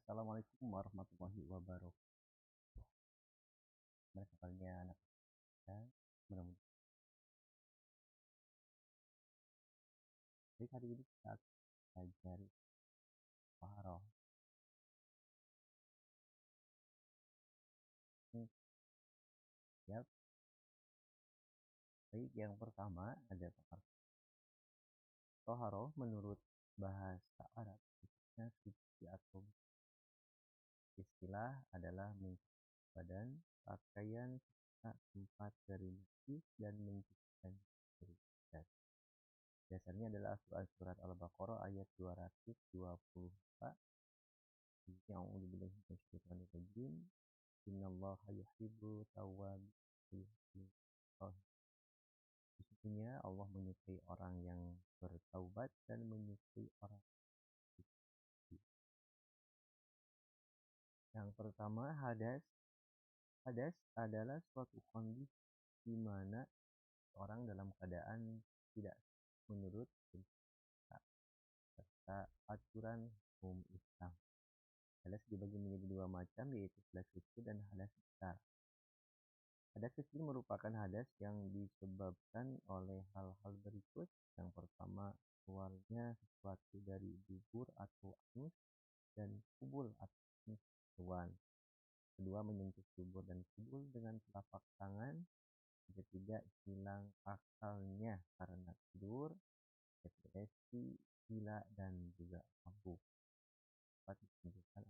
Assalamualaikum warahmatullahi wabarakatuh. Mereka kalian anak kita mudah-mudahan. Jadi hari ini kita akan belajar taharah. Ya, baik yang pertama ada taharah menurut bahasa Arab artinya suci atau istilah adalah mencuci badan, pakaian, serta tempat dari najis dan mencucikan dari zat. Dasarnya adalah surat Al-Baqarah ayat 224. A'udzu billahi minasyaitonir rajim. Innallaha yuhibbu tawwabin wa yuhibbu Sesungguhnya Allah menyukai orang yang bertaubat dan menyukai orang yang suci. Yang pertama, hadas. Hadas adalah suatu kondisi di mana orang dalam keadaan tidak menurut serta aturan hukum Islam. Hadas dibagi menjadi dua macam, yaitu hadas kecil dan hadas besar. Hadas kecil merupakan hadas yang disebabkan oleh hal-hal berikut. Yang pertama, keluarnya sesuatu dari dubur atau anus dan kubul atau anus hewan. Kedua, menyentuh dubur dan kubul dengan telapak tangan. Ketiga, hilang akalnya karena tidur, depresi, gila, dan juga mabuk. Empat, menunjukkan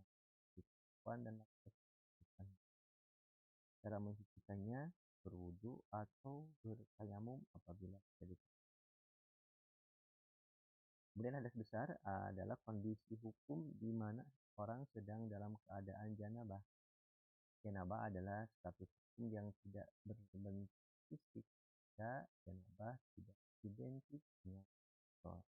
hewan dan lakukan. Cara mensucikannya berwudu atau bertayamum apabila terjadi. Kemudian hadas besar adalah kondisi hukum di mana orang sedang dalam keadaan janabah. Janabah adalah status hukum yang tidak berbentuk fisik. Janabah tidak identik dengan kotor.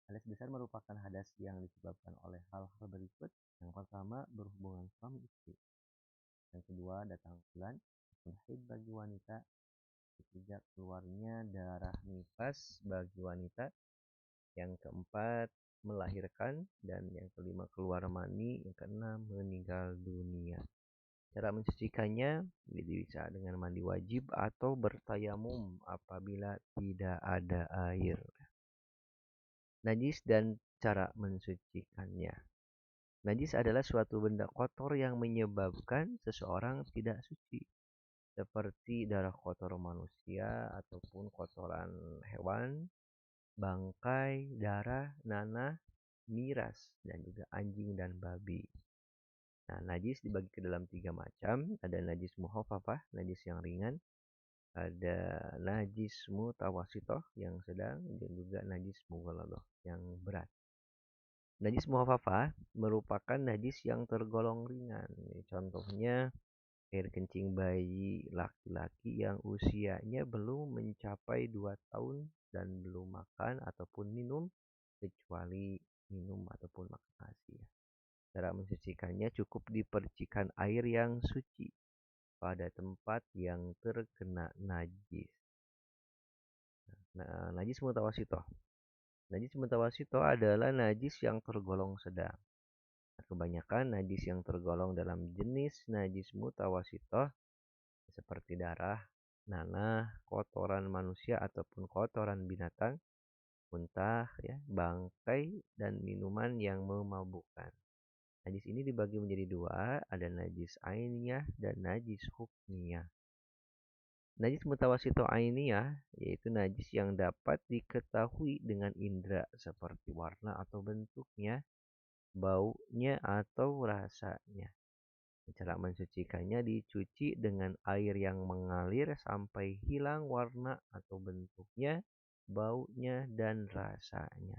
Hadas besar merupakan hadas yang disebabkan oleh hal-hal berikut. Yang pertama, berhubungan suami istri. Yang kedua, datang bulan ataupun haid bagi wanita. Ketiga, keluarnya darah nifas bagi wanita. Yang keempat, melahirkan. Dan yang kelima, keluar mani. Yang keenam, meninggal dunia. Cara mensucikannya bisa dengan mandi wajib atau bertayamum apabila tidak ada air. Najis dan cara mensucikannya. Najis adalah suatu benda kotor yang menyebabkan seseorang tidak suci, seperti darah kotor manusia ataupun kotoran hewan, bangkai, darah, nanah, miras, dan juga anjing dan babi. Nah, najis dibagi ke dalam 3 macam. Ada najis mukhafafah, najis yang ringan. Ada najis mutawasitoh yang sedang, dan juga najis mughalladah yang berat. Najis mukhafafah merupakan najis yang tergolong ringan. Contohnya air kencing bayi laki-laki yang usianya belum mencapai 2 tahun dan belum makan ataupun minum kecuali minum ataupun makan nasi. Cara mensucikannya cukup dipercikan air yang suci pada tempat yang terkena najis. Nah, najis mutawasitoh. Najis mutawasito adalah najis yang tergolong sedang. Kebanyakan najis yang tergolong dalam jenis najis mutawasito seperti darah, nanah, kotoran manusia ataupun kotoran binatang, muntah, bangkai, dan minuman yang memabukkan. Najis ini dibagi menjadi dua, ada najis ainiyah dan najis hukmiyah. Najis mutawasito ainiyah yaitu najis yang dapat diketahui dengan indera seperti warna atau bentuknya, baunya atau rasanya. Cara mensucikannya dicuci dengan air yang mengalir sampai hilang warna atau bentuknya, baunya, dan rasanya.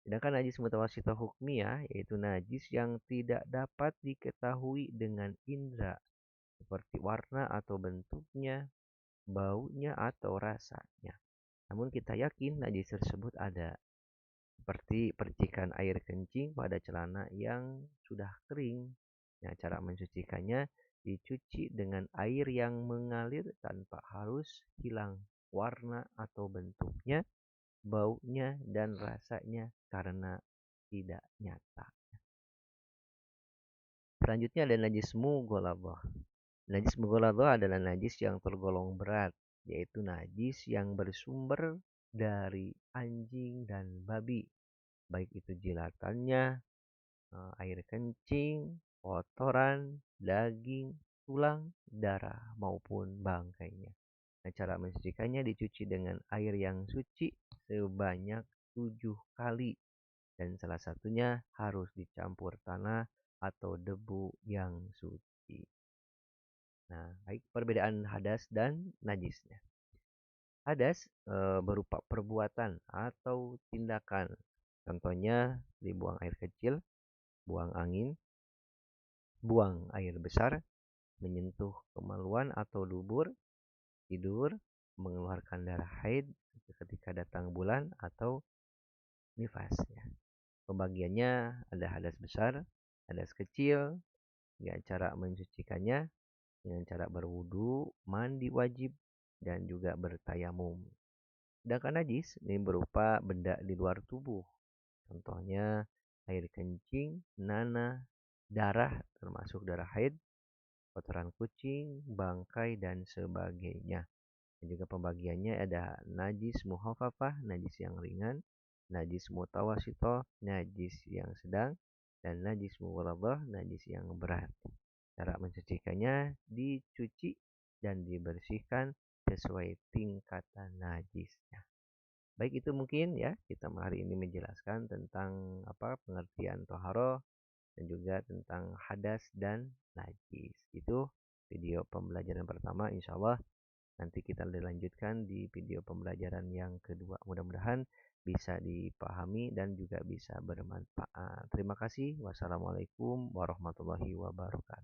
Sedangkan najis mutawasito hukmiyah yaitu najis yang tidak dapat diketahui dengan indera seperti warna atau bentuknya, baunya atau rasanya. Namun kita yakin najis tersebut ada, seperti percikan air kencing pada celana yang sudah kering. Nah, cara mensucikannya dicuci dengan air yang mengalir tanpa harus hilang warna atau bentuknya, baunya, dan rasanya karena tidak nyata. Selanjutnya ada najis mughaladhah. Najis mughaladhah adalah najis yang tergolong berat, yaitu najis yang bersumber dari anjing dan babi, baik itu jilatannya, air kencing, kotoran, daging, tulang, darah, maupun bangkainya. Nah, cara mensucikannya dicuci dengan air yang suci sebanyak 7 kali dan salah satunya harus dicampur tanah atau debu yang suci. Nah, baik perbedaan hadas dan najisnya. Hadas berupa perbuatan atau tindakan. Contohnya dibuang air kecil, buang angin, buang air besar, menyentuh kemaluan atau dubur, tidur, mengeluarkan darah haid ketika datang bulan atau nifas. Ya. Pembagiannya ada hadas besar, hadas kecil, ya cara mencucikannya dengan cara berwudu, mandi wajib, dan juga bertayamum. Sedangkan najis ini berupa benda di luar tubuh. Contohnya air kencing, nanah, darah termasuk darah haid, kotoran kucing, bangkai, dan sebagainya. Dan juga pembagiannya ada najis muhafafah, najis yang ringan, najis mutawasito, najis yang sedang, dan najis mughaladhah, najis yang berat. Cara mencucikannya dicuci dan dibersihkan sesuai tingkatan najisnya. Baik itu mungkin ya kita hari ini menjelaskan tentang pengertian toharoh dan juga tentang hadas dan najis. Itu video pembelajaran pertama, insya Allah nanti kita dilanjutkan di video pembelajaran yang kedua. Mudah-mudahan bisa dipahami dan juga bisa bermanfaat. Terima kasih. Wassalamualaikum warahmatullahi wabarakatuh.